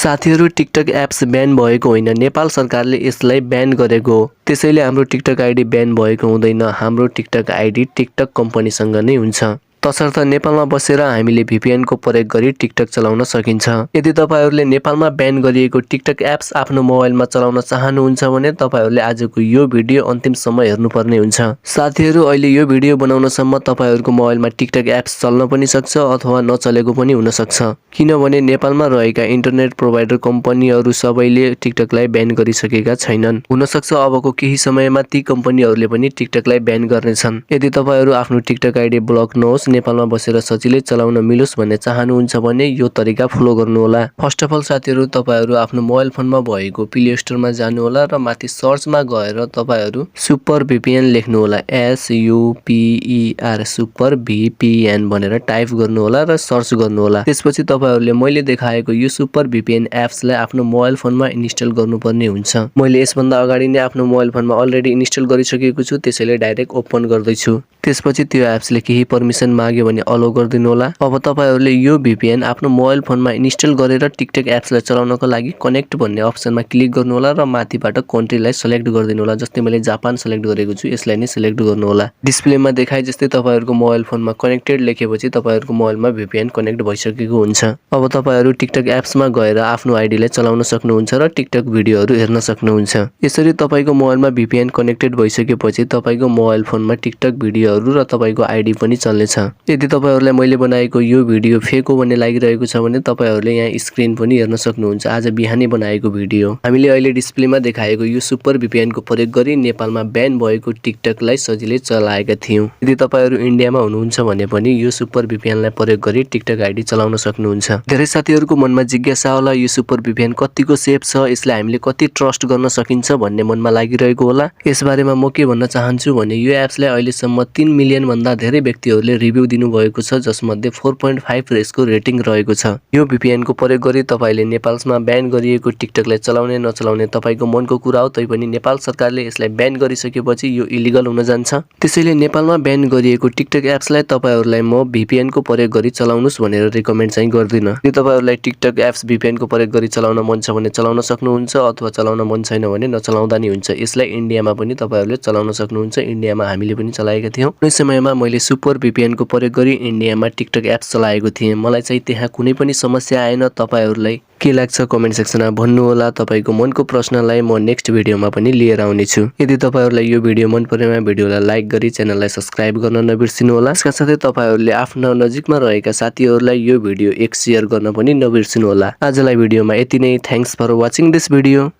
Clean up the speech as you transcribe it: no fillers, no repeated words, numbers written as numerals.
साथीहरु TikTok apps ब्यान भएको होइन, नेपाल सरकारले यसलाई ब्यान गरेको हो। त्यसैले हाम्रो टिकटक आइडी ब्यान भएको हुँदैन। हाम्रो टिकटक आइडी टिकटक कम्पनीसँग नै हुन्छ। तसर्थ नेपालमा बसेर हामीले VPN को प्रयोग गरी टिकटक चलाउन सकिन्छ। यदि तपाईहरुले नेपालमा ब्यान गरिएको टिकटक एप्स आफ्नो मोबाइलमा चलाउन चाहनुहुन्छ भने तपाईहरुले आजको यो भिडियो अन्तिमसम्म हेर्नुपर्ने हुन्छ। साथीहरु, अहिले यो भिडियो बनाउनसम्म तपाईहरुको मोबाइलमा टिकटक एप्स चल्न पनि सक्छ अथवा नचलेको पनि हुन सक्छ, किनभने नेपालमा रहेका इन्टरनेट प्रोवाइडर कम्पनीहरु सबैले टिकटकलाई ब्यान गरिसकेका छैनन्। हुन सक्छ अबको केही समयमा ती कम्पनीहरुले पनि टिकटकलाई ब्यान गर्नेछन्। यदि तपाईहरु आफ्नो टिकटक आइडी ब्लक नहोस्, नेपालमा बसेर सजिलै चलाउन मिलोस् भन्ने चाहनुहुन्छ भने यो तरिका फलो गर्नुहोला। फर्स्ट अफ अल साथीहरु, तपाईहरु आफ्नो मोबाइल फोनमा भएको प्ले स्टोरमा जानुहोला र माथि सर्चमा गएर तपाईहरु सुपर VPN लेख्नुहोला। SUPER सुपर VPN भनेर टाइप गर्नुहोला र सर्च गर्नुहोला। त्यसपछि तपाईहरुले मैले देखाएको यो सुपर VPN एप्सलाई आफ्नो मोबाइल फोनमा इन्स्टल गर्नुपर्ने हुन्छ। मैले यसभन्दा अगाडि नै आफ्नो मोबाइल फोनमा अलरेडी इन्स्टल गरिसकेको छु, त्यसैले डाइरेक्ट ओपन गर्दैछु। त्यसपछि त्यो एप्सले केही परमिसन माग्यो भने अलो गरिदिनु होला। अब तपाईहरुले यो VPN आफ्नो मोबाइल फोनमा इन्स्टल गरेर टिकटक एप्सलाई चलाउनको लागि कनेक्ट भन्ने अप्सनमा क्लिक गर्नु होला र माथिबाट कन्ट्रीलाई सिलेक्ट गरिदिनु होला। जस्तै मैले जापान सिलेक्ट गरेको छु, यसलाई नै सिलेक्ट गर्नु होला। डिस्प्लेमा देखाए जस्तै तपाईहरुको मोबाइल फोनमा कनेक्टेड लेखेपछि तपाईहरुको मोबाइलमा VPN कनेक्ट भइसकेको हुन्छ। अब तपाईहरु टिकटक एप्समा गएर आफ्नो आइडीलाई चलाउन सक्नुहुन्छ र टिकटक भिडियोहरु हेर्न सक्नुहुन्छ। यसरी तपाईको मोबाइलमा VPN कनेक्टेड भइसकेपछि तपाईको मोबाइल फोनमा टिकटक भिडियोहरु र तपाईको आइडी पनि चल्नेछ। यदि तपाईहरुलाई मैले बनाएको यो भिडियो फेक हो भन्ने लागिरहेको छ भने तपाईहरुले यहाँ स्क्रिन पनि हेर्न सक्नुहुन्छ। आज बिहानै बनाएको भिडियो। हामीले अहिले डिस्प्लेमा देखाएको यो सुपर VPN को प्रयोग गरी नेपालमा ब्यान भएको टिकटकलाई सजिलै चलाएका थियौं। यदि तपाईहरु इन्डियामा हुनुहुन्छ भने पनि यो सुपर VPN लाई प्रयोग गरी टिकटक आइडी चलाउन सक्नुहुन्छ। धेरै साथीहरुको मनमा जिज्ञासा होला, यो सुपर VPN कतिको सेफ छ, यसलाई हामीले कति ट्रस्ट गर्न सकिन्छ भन्ने मनमा लागिरहेको होला। यसबारेमा म के भन्न चाहन्छु भने यो एप्सलाई अहिलेसम्म 3 मिलियन भन्दा धेरै व्यक्तिहरुले रिभ्यू दिनु भएको छ, जसमध्ये 4.5 यसको रेटिङ रहेको छ। यो VPN को प्रयोग गरी तपाईले नेपालमा ब्यान गरिएको टिकटकलाई चलाउने नचलाउने तपाईको मनको कुरा हो, तैपनि नेपाल सरकारले यसलाई ब्यान गरिसकेपछि यो इलिगल हुन जान्छ। त्यसैले नेपालमा ब्यान गरिएको टिकटक एप्सलाई तपाईहरुलाई म VPN को प्रयोग गरी चलाउनुस् भनेर रिकमेन्ड चाहिँ गर्दिन। यदि तपाईहरुलाई टिकटक एप्स VPN को प्रयोग गरी चलाउन मन छ भने चलाउन सक्नुहुन्छ, अथवा चलाउन मन छैन भने नचलाउँदा नि हुन्छ। यसलाई इन्डियामा पनि तपाईहरुले चलाउन सक्नुहुन्छ। इन्डियामा हामीले पनि चलाएका थियौं। कुनै समयमा मैले सुपर VPN को प्रयोग गरी इन्डियामा टिकटक एप्स चलाएको थिएँ। मलाई चाहिँ त्यहाँ कुनै पनि समस्या आएन। तपाईहरुलाई के लाग्छ कमेन्ट सेक्सनमा भन्नु होला। तपाईको मनको प्रश्नलाई म नेक्स्ट भिडियोमा पनि लिएर आउने छु। यदि तपाईहरुलाई यो भिडियो मन परेमा भिडियोलाई लाइक गरी च्यानललाई सब्स्क्राइब गर्न नबिर्सिनु होला। यसका साथै तपाईहरुले आफ्नो नजिकमा रहेका साथीहरुलाई यो भिडियो एक शेयर गर्न पनि नबिर्सिनु होला। आजलाई भिडियोमा यति नै। Thanks for watching this video.